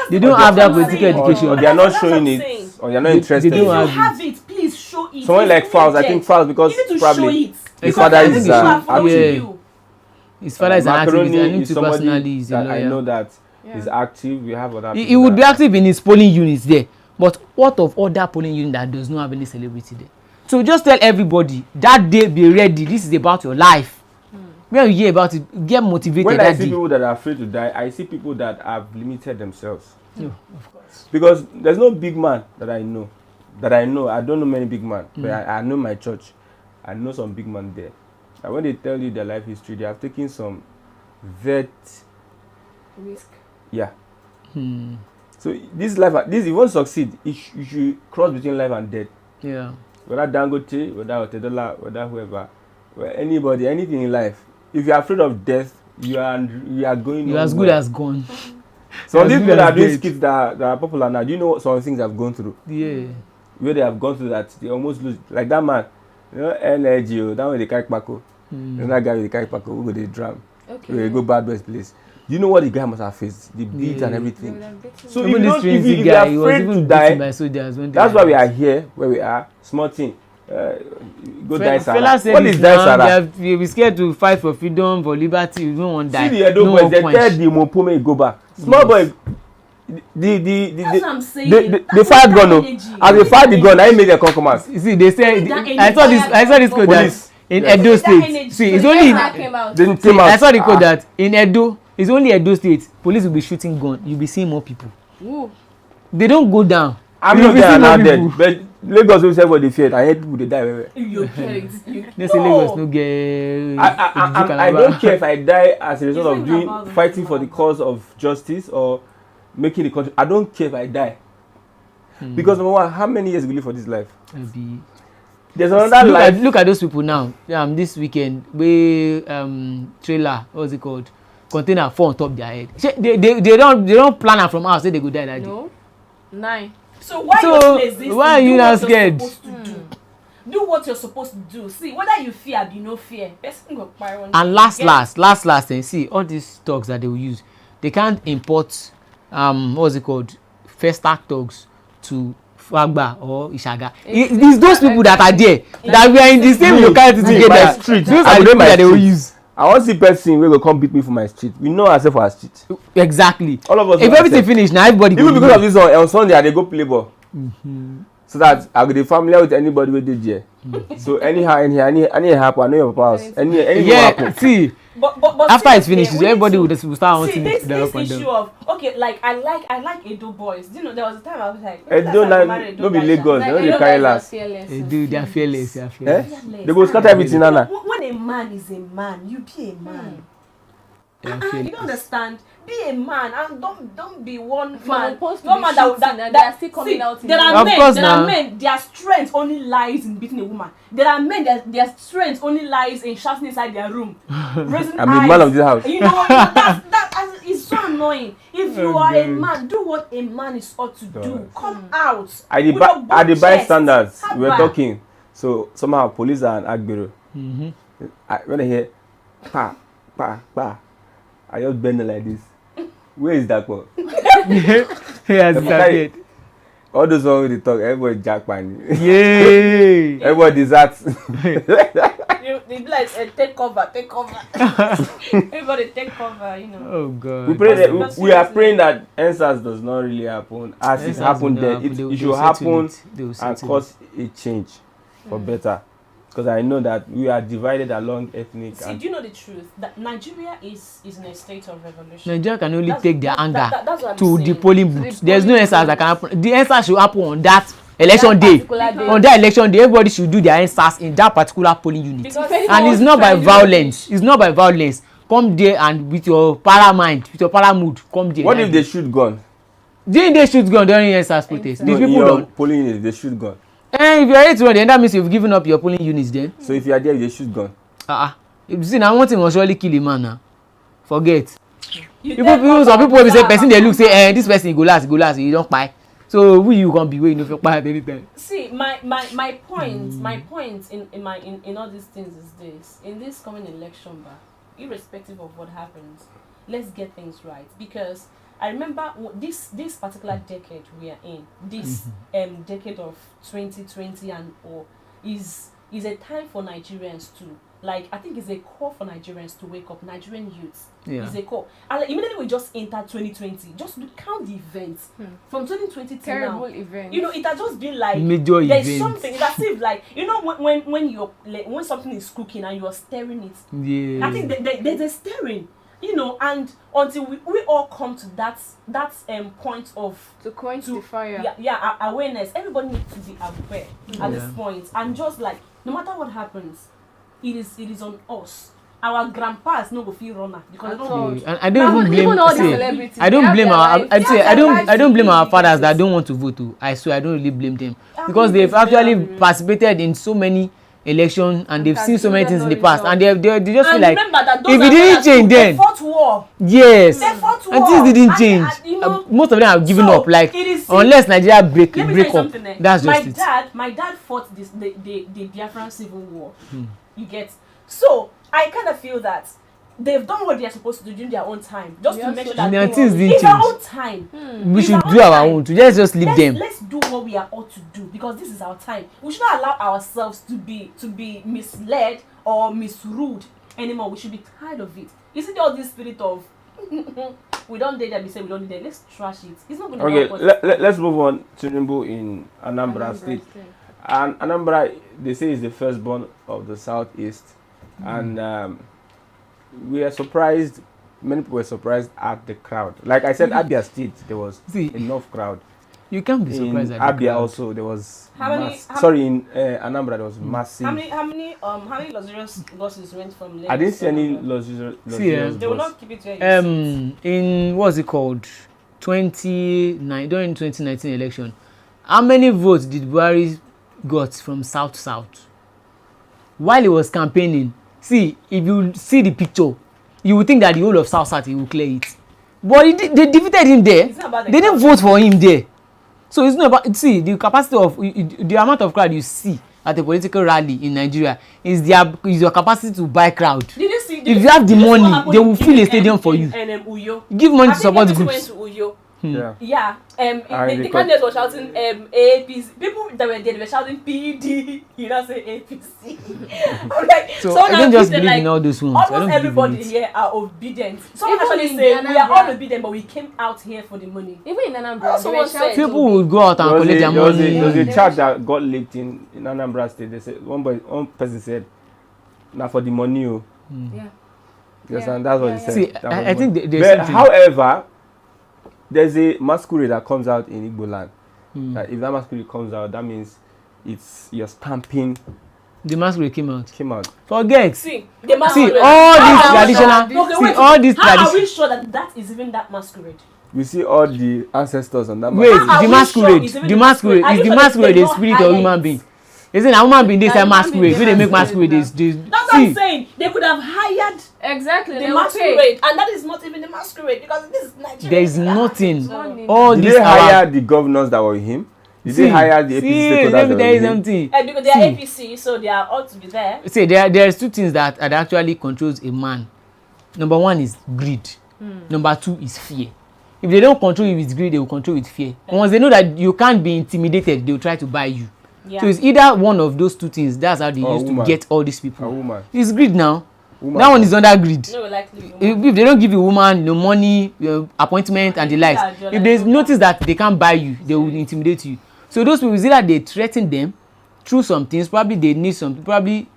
They don't have that political education. Or they are not showing it, or they are not interested. They don't if you have it, please show it. Someone like Fowles, I think Fowles, because probably his father is active. His father is an activist. Is somebody that I know that is active. We have other. He would be active in his polling units there, but what of other polling unit that does not have any celebrity there? So just tell everybody that day, be ready. This is about your life. When you hear about it, get motivated. When I see people that are afraid to die, I see people that have limited themselves. Of course. Because there's no big man that I know. I don't know many big men, but I know my church. I know some big men there. And when they tell you their life history, they have taken some risk. Yeah. So this life, this if you want to succeed, you should cross between life and death. Yeah. Whether Dangote, whether Otedola, whether whoever, anybody, anything in life. If you are afraid of death, you are going. You're as good as gone. So these people that are doing skits that are popular now, do you know what some things I've gone through? Yeah. Where they have gone through that they almost lose, like that man, you know, energy, that one they carry Paco. That guy with the carry Paco, who go they drum. Okay. We go bad boys place. You know what the guy must have faced, the beat and everything. So even if this you guy, are he was afraid even to die, by soldiers when that's why we are here where we are. Small thing. Go die Fela Sarah. What is die Sarah? You be scared to fight for freedom, for liberty. You don't want to die. See the Edo boys, they tell the Mopome go back. Small boy, That's what I'm saying. they fired gun. As they fired the gun, I made them come out. You see, they say I saw this code that in Edo State. See, it's only I saw the code that in Edo, it's only Edo State. Police will be shooting gun. You'll be seeing more people. Ooh. They don't go down. I'm not there now dead, but Lagos will say what they feared. I hate people they die. You get They say Lagos no get. I don't care if I die as a result of fighting for the cause of justice or making the country. I don't care if I die. Because number one, how many years we live for this life? There's another life. Look at those people now. This weekend, we trailer, what's it called? Container fall on top of their head. They don't plan it from us. Say they go die that day. No. 9. So why are you not scared? Do what you're supposed to do. See, whether you fear, be no fear. And last thing, see all these dogs that they will use, they can't import what's it called, first stack dogs to Fagba or Ishaga. It's those people that are there that we are in the same locality together. Those are the people that they will use. I want to see person wey go come beat me for my street. We know ourselves for our street. Exactly. All of us. If everything finish, now everybody. Even because of this on Sunday, I dey go play ball. So that I go dey familiar with anybody wey dey there. So anyhow, any happen, I know your papa house. Anything happen. See. But after it finishes, everybody will start wanting this up and issue down. of okay, like I like Edo boys. You know, there was a time I was like, Edo no be Lagos, they no dey carry last. They are fearless. They go scatter everything, Nana. When a man is a man, you be a man. You don't understand. Be a man and don't be one man. No man that they are still coming out. There are men. Their strength only lies in beating a woman. There are men that their strength only lies in shouting inside their room, raising I'm eyes. the man of this house. You know that is so annoying. If you are a man, do what a man is ought to do. Come out. At the bystanders, we were talking. So somehow police are an agbero. When I hear pa pa pa, I just bend like this. Where is that one? Yes, all those ones with the talk, everybody jackpan. Yay! Everybody deserts. They be like, take cover. Everybody take cover, you know. Oh God. We are praying that answers does not really happen. As it happened then, it should happen and cause a change for better. Because I know that we are divided along ethnic. See, do you know the truth? That Nigeria is in a state of revolution. Nigeria can only take their anger to the polling booth. There's no answers that can happen. The answer should happen on that election day. On that election day, everybody should do their answers in that particular polling unit. And it's not by violence. It's not by violence. Come there and with your para mind, with your para mood, come there. What if they shoot gun? Didn't they shoot gun during answers protest? These people don't. Polling unit, they shoot gun. If you are 8 then that means you've given up your polling units then. So if you are there, they shoot gun. You see, now one thing must surely kill a man now. Forget. Some people will say person they look say this person go last, you don't buy. So who you gonna be waiting if you buy at any time? See, my point in all these things is this: in this coming election, irrespective of what happens, let's get things right. Because I remember this particular decade we are in, this decade of 2020 and or is a time for Nigerians to, like, I think it's a call for Nigerians to wake up. Nigerian youths is a call. And like, immediately we just enter 2020, just count the events from 2020 to now. Events. You know, it has just been like major there's events. something. It's as if like, you know, when something is cooking and you're stirring it. Yeah. I think there's a stirring. You know, and until we all come to that point of to quench the fire. Awareness. Everybody needs to be aware at this point, and just like no matter what happens, it is on us. our grandpas no go feel runner because they don't And I don't even blame. all the See, celebrities. I don't blame our. I'd say I don't blame our fathers that basis. don't want to vote. Too. I swear I don't really blame them I because mean, they've actually participated in so many elections and they've seen so many things in the past and they just feel like if it didn't change then fought war. Yes, They fought war. and things didn't change. You know, Most of them have given so up. Like it is- unless Nigeria Let me tell break you up, something, that's just it. my dad fought the Biafran civil war. You get, so I kind of feel that they've done what they are supposed to do during their own time, just to make sure that And things didn't it's our change. own time. We It's should our do own our time. own too. Just leave them. Let's do what we are ought to do because this is our time. We should not allow ourselves to be misled or misruled anymore. We should be tired of it. You see all this spirit of we don't dare that we say we don't dare. Let's trash it. It's not going to help us. Let's move on. Tinubu in Anambra State. And Anambra, they say, is the firstborn of the southeast, and we are surprised. Many people were surprised at the crowd. Like I said, Abia State, there was enough crowd. You can't be In surprised at the Abia crowd. also there was. In Anambra there was massive. How many luxurious buses went from Lagos? I didn't see to any Anambra? luxurious They will bus. not keep it where you sit. In what's it called? 2019 election. How many votes did Buhari got from south? While he was campaigning, see, if you see the picture, you would think that the whole of south he will clear it. But they defeated him there. It's not about the They didn't crowd. vote for him there. So it's not about, see, the capacity of the amount of crowd you see at a political rally in Nigeria is your capacity to buy crowd. Did you see? If you have the money, they will fill a stadium for you. Uyo. Give money I to think support everything groups. went to Uyo. Yeah. Yeah, I the record. candidates were shouting APC. People that were there, they were shouting PD. You know, say APC. I'm like, So I now don't just people believe like, in all those ones. I don't almost believe in everybody it. here are obedient. Someone Even actually in say we are Anambra. all obedient, but we came out here for the money. Even in Anambra, Also they were one said- shouting. People will go out and There was collect their money. there was Yeah. a chat that got leaked in Anambra State. They said one person said, "Now for the money, oh." Yeah. Yes, Yeah. and that's what Yeah, he yeah. said. See, That I was think what- there's But something. however, there's a masquerade that comes out in Igbo land. That if that masquerade comes out, that means it's your stamping The masquerade came out. Forget. See, the masquerade. See, all these How are we traditional. sure- Okay, See, wait, all these how are traditional. we sure that is even that masquerade? We see all the ancestors on that. Wait, masquerade. How are the we masquerade. sure it's even The the masquerade masquerade? Are is you the sure masquerade they the don't spirit of hide human it? being. Isn't a human being? They say Human masquerade. being, When they make masquerade masquerade, they That's what I'm see. saying. They could have hired Exactly. the They will pay. masquerade, and that is not even the masquerade because this is Nigeria. There is nothing. Money. All Did these they are. hire the governors that were with him? Did they hire the APC See, stakeholders let me that tell were you with him? something. Because they are APC, so they are ought to be there. See, there's two things that actually controls a man. Number one is greed. Number two is fear. If they don't control you with greed, they will control with fear. Once they know that you can't be intimidated, they will try to buy you. Yeah. So it's either one of those two things. That's how they Or used woman. to get all these A people. woman. It's greed now. Woman. That one is under greed. No, likely. If they don't give you woman, no money, appointment and the likes, Yeah, if they notice that they can't buy you, they will intimidate you. So those people, is either they threaten them through some things, probably they need some, probably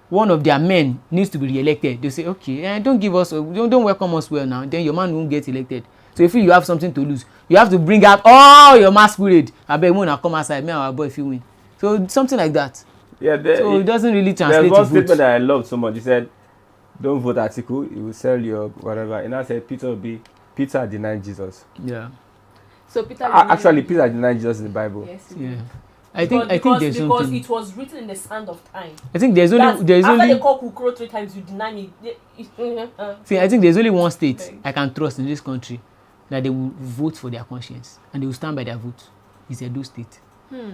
one of their men needs to be re-elected. They say, okay, don't give us, don't welcome us well now, then your man won't get elected. So if you have something to lose, you have to bring out all your masquerade. I bet when I come outside, me and our boy if you win. So something like that. Yeah, So it doesn't really translate there's to one statement vote. that I loved so much. He said, "Don't vote article; it will sell your whatever." And I said, Peter denied Jesus. Yeah. So Peter. Actually, Peter denied Jesus in the Bible. Yes. Yeah. I think because there's because something. it was written in the sand of time. I think there's After only the cock will crow 3 times, you deny me. see, I think there's only one state I can trust in this country that they will vote for their conscience and they will stand by their vote. It's Edo State.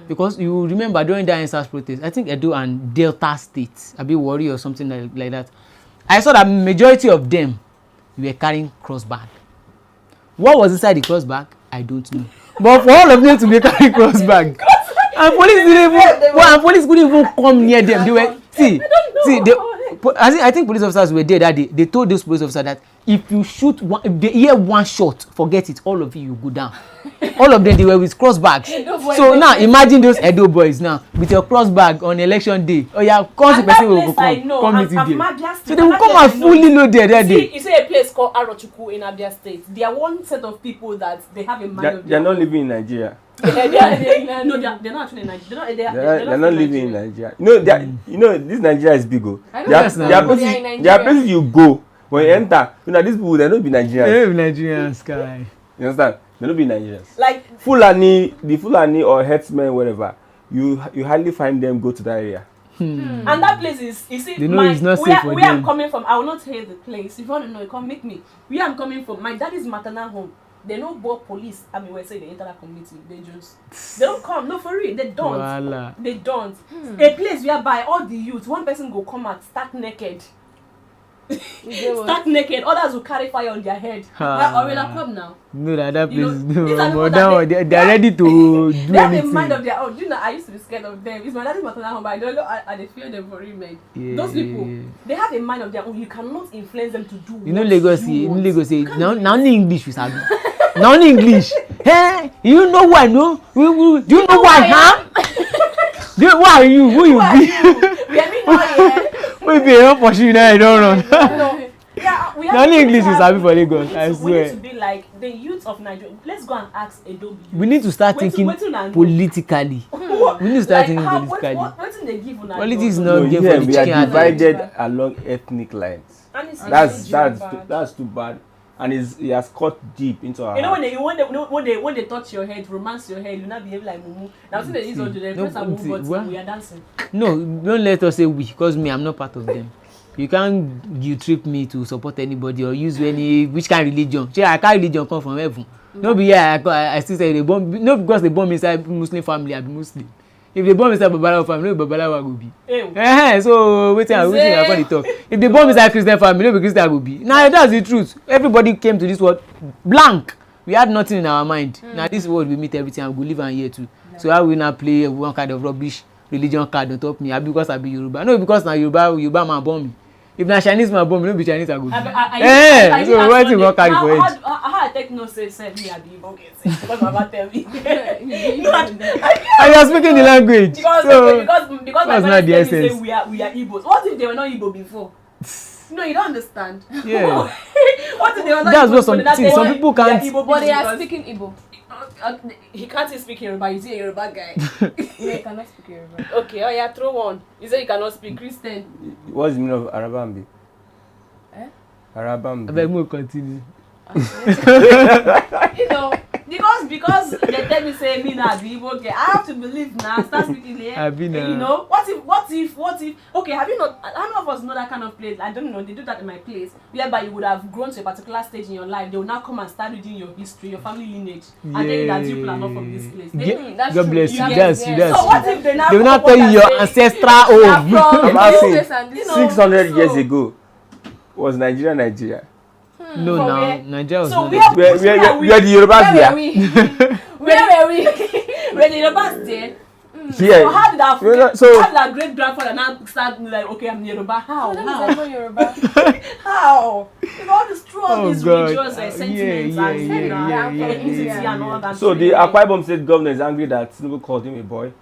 Because you remember during the NSAS protest, I think Edo and Delta State, a bit worry or something like that. I saw that majority of them were carrying cross bag. What was inside the cross bag? I don't know. But for all of them to be carrying cross bag, and police didn't even, and police couldn't even come near them. They were I think police officers were there that day. They told those police officers that if you shoot one, if they hear one shot, forget it, all of you go down. All of them, they were with cross bags. So now imagine those Edo boys now with your cross bag on election day. Oh yeah, come the person will come meet you there. So they will come and fully loaded that day. You see a place called Arochukwu in Abia State. They are one set of people that they have a mind of They're not living in Nigeria. No, they're not actually in Nigeria. They're not living in Nigeria. You know, this Nigeria is big. There are places you go when you enter. You know, these people, they don't be Nigerians. They don't be Nigerians, guy. You understand? They don't be Nigerians. Like the Fulani or herdsmen, whatever, you hardly find them go to that area. And that place is, you see, they know it's not safe for them. Where I'm coming from, I will not tell you the place. If you want to know, come meet me. Where I'm coming from, my daddy's maternal home. They don't both police. I mean, we say they enter that community. They don't come. No, for real, they don't. Voila. They don't. A place whereby all the youth, one person go come out stark naked. Stark naked. Others will carry fire on their head. Or will I come now? No, that place. They are ready to do they have anything. a mind of their own. You know, I used to be scared of them. It's my daddy's maternal home, but I don't know. I fear them for real, man. Yeah, those people, they have a mind of their own. You cannot influence them to do. You know, Lagos say now only English we sabi. Now only English. Hey, you know who I know? Do you know who I am? Who are you? Who you be? We are being not here. We be here for you now. I don't run. No. Yeah, we have only English is happy for Lagos. I swear. We need to be like the youth of Nigeria. Let's go and ask Edo. We need to start thinking politically. We need to start thinking politically. What they give on politics is not given for the we chicken. are divided along ethnic lines. That's too bad. And it has cut deep into our. You know when they touch your head, romance your head, you not behave like mumu. Now since they use all the press and move, but we are dancing. No, don't let us say we, because me, I'm not part of them. You can't guilt-trip me to support anybody or use which kind of religion. See, I can't religion come from heaven. No be here, I still say they born, no because they born me inside Muslim family, I be Muslim. If they born me inside Babalawo family, no be Babalawo go be. So waiting I call it talk. If they born me inside Christian family, no be Christian go be. Now that's the truth. Everybody came to this world blank. We had nothing in our mind. Now this world we meet everything and we live and here too. No. So how we now play one kind of rubbish religion card on top me? Because I be Yoruba. No, because now Yoruba man born me. If na Chinese man born me, no be Chinese I go be. So what you go carry for it? How I take no say me I be Igbo because my mama tell me. And you are speaking the language. Because my parents tell me say we are Igbos. What if they were not Igbo before? No, you don't understand. Yeah. What if they were not That's Igbo? What some people can't. But they are speaking Igbo. He can't speak Yoruba. Is he a Yoruba guy? Yeah, he cannot speak Yoruba. Okay, oh yeah, throw one. He said he cannot speak Christian. What's the meaning of Arabambi? Arabambi. I beg you continue. You know, because they tell me say me na be Igbo, okay, I have to believe now. Start speaking here. You know, what if? Okay, have you not? How many of us know that kind of place? I don't know. They do that in my place, whereby you would have grown to a particular stage in your life. They will now come and start reading your history, your family lineage, and tell you that you people are not from this place. God bless you. Yes. So what if they will not tell you your ancestral home? I'm asking. 600 years ago, was Nigeria? No, now Nigeria was so not. Where the Yorubas there? Where were we? Where the Yorubas there? Here. So how did our great grandfather now start like, okay, I'm Yoruba? How? How? Because throughout these religious sentiments and all that. So the Akwa Ibom State governor is angry that Tinubu called him a boy.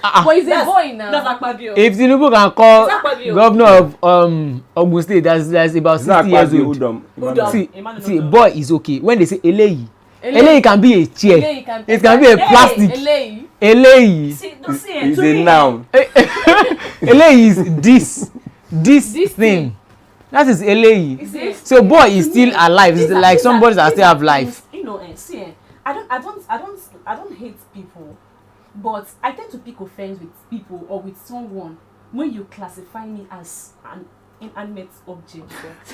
But he's a boy now. That's Akpabio. If Tinubu can call governor of Ogun State, that's about 60 years old. See, boy is okay. When they say Eleyi can be a chair. It can be a plastic. Eleyi. Is a noun. Eleyi is this thing. That is Eleyi. So boy is still alive. It's like somebody that still have life. You know, I don't hate people. But I tend to pick offense with people or with someone when you classify me as an inanimate object.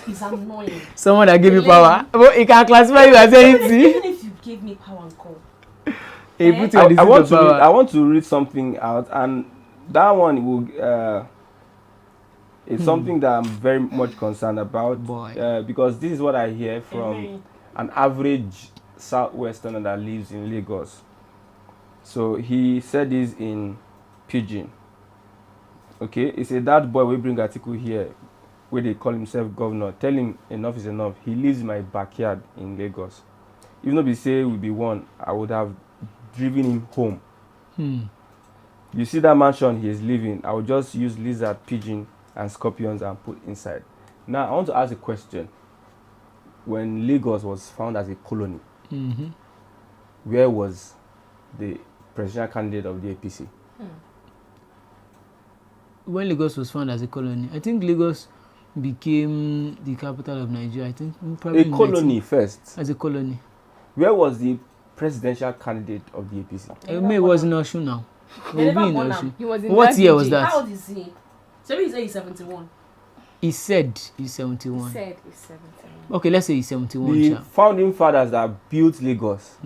It's annoying. Someone that gave you power. But he can classify you as anything. Even if you gave me power and call. I want to read something out, and that one will it's something that I'm very much concerned about. Because this is what I hear from an average Southwesterner that lives in Lagos. So he said this in Pidgin. Okay, he said that boy will bring article here. where they call himself governor, tell him enough is enough. He lives in my backyard in Lagos. Even though they say we be one, I would have driven him home. You see that mansion he is living, I would just use lizard, pigeon, and scorpions and put inside. Now, I want to ask a question. When Lagos was found as a colony, where was the presidential candidate of the APC? When Lagos was found as a colony, I think Lagos became the capital of Nigeria. I think probably A colony first. as a colony. Where was the presidential candidate of the APC? It was in Osun now. They It will never be in born Osun. am. He was in What year was YPG. that? How old is he? So he said he's 71. He said he's He 71. said he's 71. Okay, let's say he's 71. The Sha. founding fathers that built Lagos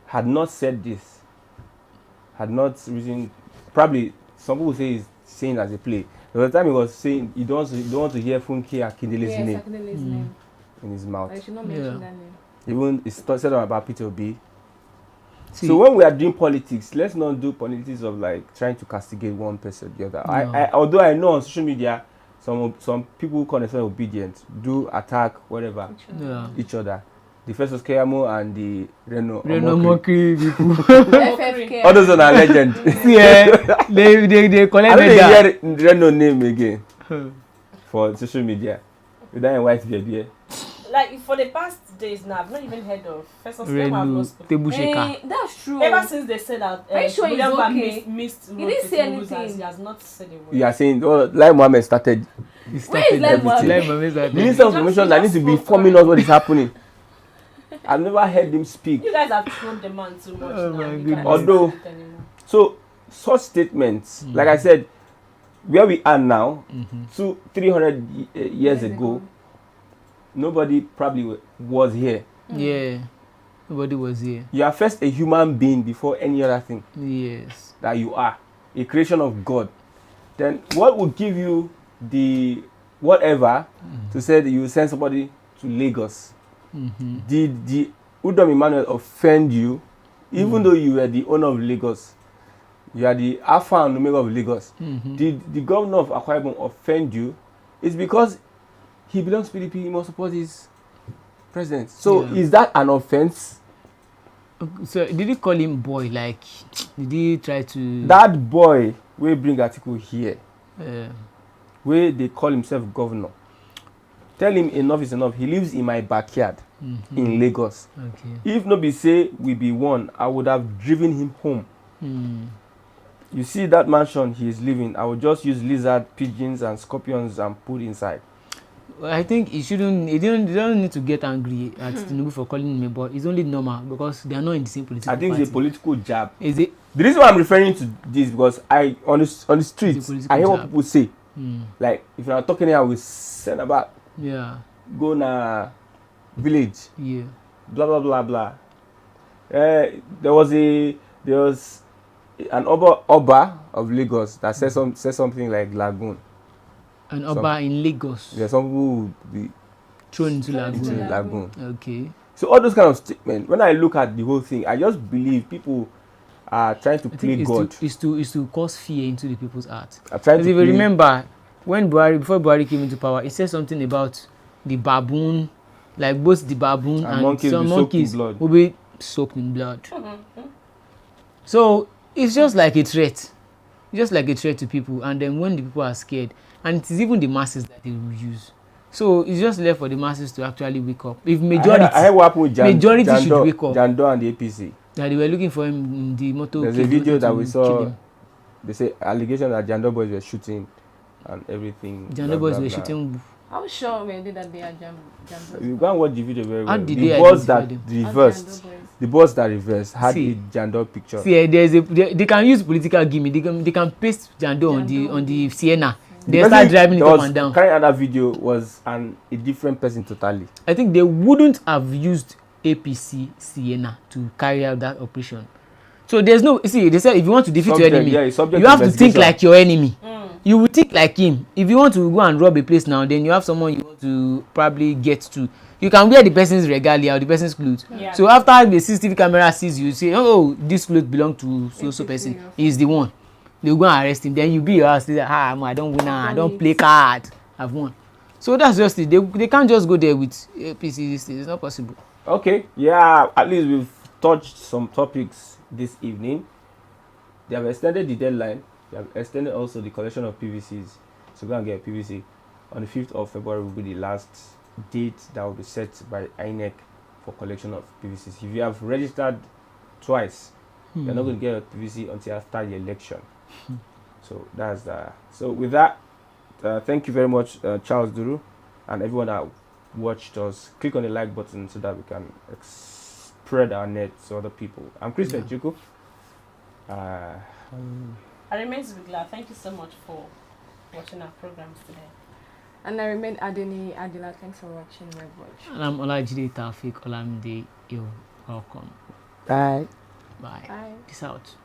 had not said this, had not reasoned. Probably some people say he's saying as a play. There was a time he was saying you don't want to hear Funke Akindele's Yes, name Akindele's name. in his mouth. I should not mention Yeah. that name. Even it's said about Peter Obi. See, So when we are doing politics, let's not do politics of like trying to castigate one person or the other. No. Although I know on social media some people who call themselves obedient do attack whatever yeah. each other. The first was Keyamo and the Reno Reno Omokri. Mokri people. FFK. All those are legend. Yeah, they I collect don't that. hear Reno name again for social media. With that white beard, yeah. Like for the past days now, I've not even heard of. First of all, I've Reno not spoken. table shaker. That's true. Ever since they said that, Are you sure he's William Van okay? missed He didn't say anything. He has not said a word. You are saying, oh, like Mohammed started. He Where started is Lai everything. Mohammed? Lai Mohammed started. Minister of Just- Information he that just needs to be spoke, informing us what is happening. I've never heard him speak. You guys have thrown the man too much. Oh now. my You goodness. can't Although- speak anymore. So, such statements, like I said, where we are now, 300 years ago, nobody probably was here. Yeah, nobody was here. You are first a human being before any other thing Yes. that you are, a creation of God. Then what would give you the whatever to say that you send somebody to Lagos? Did the Udom Emmanuel offend you, even though you were the owner of Lagos? You are the Alpha and Omega of Lagos. Did the governor of Akwa Ibom offend you? It's because he belongs to PDP, he must support his president. So Yeah. is that an offense? So did he call him boy? Like, did he try to? That boy will bring article here, Uh, where they call himself governor. Tell him enough is enough. He lives in my backyard in Lagos. okay. If no be say we be one, I would have driven him home. You see that mansion he is living, I would just use lizard, pigeons, and scorpions and put inside. Well, I think he shouldn't. He don't need to get angry at Tinubu for calling him a boy. It's only normal because they are not in the same political I think party. it's a political jab. Is it? The reason why I'm referring to this because I on the streets political I hear what jab. people say. Like if you're talking here, we send about Yeah. go na village, Yeah. blah blah blah blah. There was an Oba of Lagos that said something like lagoon. An Oba in Lagos There's some people who be thrown into into lagoon. lagoon. Okay. So all those kind of statements, when I look at the whole thing, I just believe people are trying to I play think God. it's to cause fear into the people's heart. Are trying Because to if you play. remember, when before Buhari came into power, he said something about the baboon, like both the baboon and monkeys some will soak in monkeys blood. will be soaked in blood. So it's just like a threat, just like a threat to people. And then when the people are scared, and it is even the masses that they will use. So it's just left for the masses to actually wake up. If majority, I heard what happened with majority should wake up. Jando and the APC. that they were looking for him in the motor. There's a video that we kill saw. him. They say allegation that Jando boys were shooting and everything. Jando blah, boys blah, were blah. shooting. How sure were they that they are Jam? You go and watch the video very How well. did The they boss that identify reversed, the boss that reversed had See. a Jando picture. See, they can use political gimmick. They can paste Jando on the Sienna. They The start person driving it that up was and down. carrying out that video was a different person totally. I think they wouldn't have used APC Sienna to carry out that operation. So there's no, see, they said if you want to defeat Subject, your enemy, yeah, it's subject you to have to think investigation. like your enemy. You will think like him. If you want to go and rob a place now, then you have someone you want to probably get to. You can wear the person's regalia or the person's clothes. Yeah. So after the CCTV camera sees you, say, oh, this clothes belong to so person. He's the one. They will go and arrest him. Then you be your house. Say, I don't win. I don't play card. I've won. So that's just it. They can't just go there with APC. It's not possible. Okay, yeah, at least we've touched some topics this evening. They have extended the deadline. They have extended also the collection of PVCs. So go and get a PVC. On the 5th of February will be the last date that will be set by INEC for collection of PVCs. If you have registered twice, you're not going to get a PVC until after the election. So that's the. So with that, thank you very much, Charles Duru, and everyone that watched us. Click on the like button so that we can spread our net to other people. I'm Chris Chuku. I remain to be glad. Thank you so much for watching our programs today. And I remain Adeni Adila. Thanks for watching Webwatch. And I'm Olajide Taufik Olamide. You're welcome. Bye. Bye. Bye. Peace out.